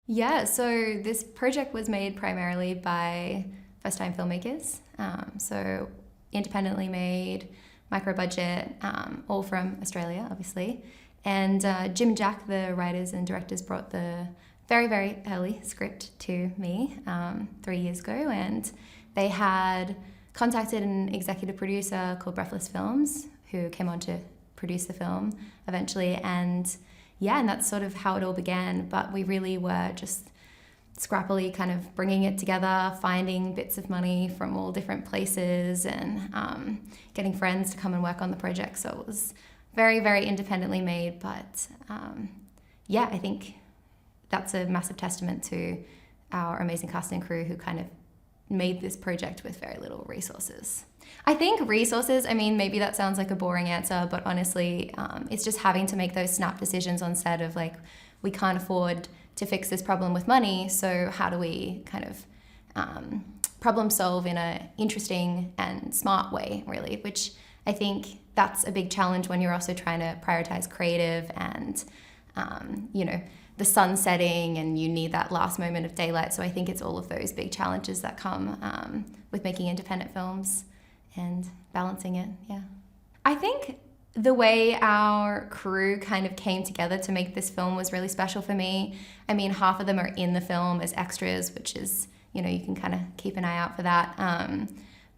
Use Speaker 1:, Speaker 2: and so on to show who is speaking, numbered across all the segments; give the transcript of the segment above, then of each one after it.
Speaker 1: Yeah, so this project was made primarily by first-time filmmakers. So independently made, micro-budget, all from Australia, obviously. And Jim and Jack, the writers and directors, brought the very, very early script to me 3 years ago. And they had contacted an executive producer called Breathless Films, who came on to produce the film eventually. And yeah, and that's sort of how it all began. But we really were just scrappily kind of bringing it together, finding bits of money from all different places, and getting friends to come and work on the project. So it was very, very independently made. But yeah, I think that's a massive testament to our amazing cast and crew who kind of made this project with very little resources. I think resources, I mean, maybe that sounds like a boring answer, but honestly, it's just having to make those snap decisions on set of like, we can't afford to fix this problem with money, so how do we kind of problem solve in an interesting and smart way, really, which I think that's a big challenge when you're also trying to prioritize creative and, you know, the sun setting, and you need that last moment of daylight. So I think it's all of those big challenges that come with making independent films and balancing it, yeah. I think the way our crew kind of came together to make this film was really special for me. I mean, half of them are in the film as extras, which is, you know, you can kind of keep an eye out for that.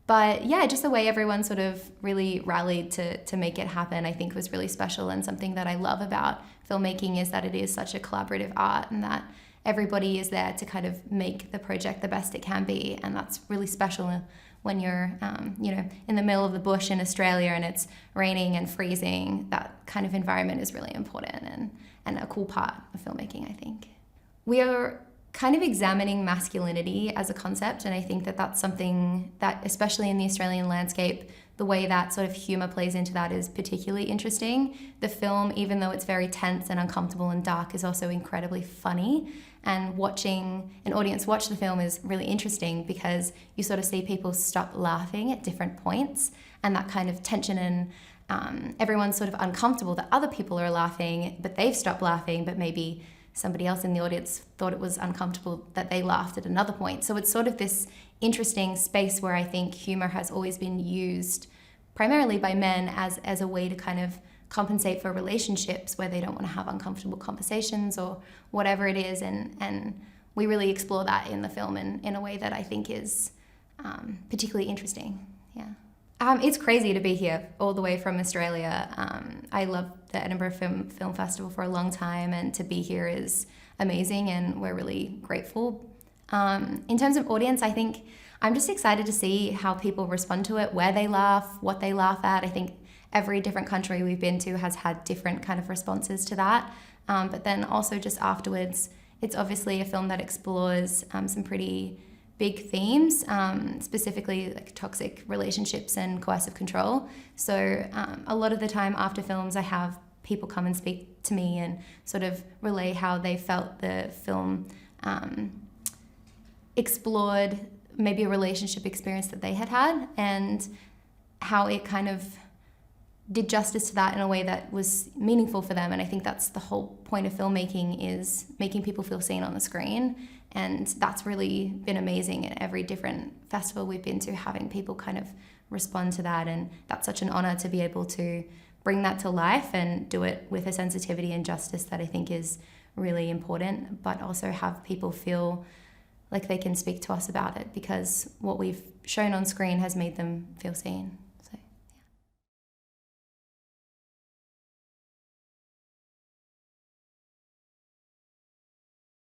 Speaker 1: But yeah, just the way everyone sort of really rallied to make it happen, I think was really special. And something that I love about filmmaking is that it is such a collaborative art, and that everybody is there to kind of make the project the best it can be. And that's really special when you're, you know, in the middle of the bush in Australia and it's raining and freezing. That kind of environment is really important and a cool part of filmmaking, I think. We are kind of examining masculinity as a concept, and I think that that's something that, especially in the Australian landscape, the way that sort of humor plays into that is particularly interesting. The film, even though it's very tense and uncomfortable and dark, is also incredibly funny, and watching an audience watch the film is really interesting because you sort of see people stop laughing at different points, and that kind of tension, and everyone's sort of uncomfortable that other people are laughing, but they've stopped laughing, but maybe somebody else in the audience thought it was uncomfortable that they laughed at another point. So it's sort of this interesting space where I think humor has always been used primarily by men as a way to kind of compensate for relationships where they don't want to have uncomfortable conversations or whatever it is. And we really explore that in the film in a way that I think is particularly interesting. Yeah. It's crazy to be here all the way from Australia. I loved the Edinburgh Film Festival for a long time, and to be here is amazing, and we're really grateful. In terms of audience, I think I'm just excited to see how people respond to it, where they laugh, what they laugh at. I think every different country we've been to has had different kind of responses to that. But then also just afterwards, it's obviously a film that explores some pretty big themes, specifically like toxic relationships and coercive control. So a lot of the time after films, I have people come and speak to me and sort of relay how they felt the film explored maybe a relationship experience that they had and how it kind of did justice to that in a way that was meaningful for them. And I think that's the whole point of filmmaking, is making people feel seen on the screen. And that's really been amazing at every different festival we've been to, having people kind of respond to that. And that's such an honor to be able to bring that to life and do it with a sensitivity and justice that I think is really important, but also have people feel like they can speak to us about it because what we've shown on screen has made them feel seen.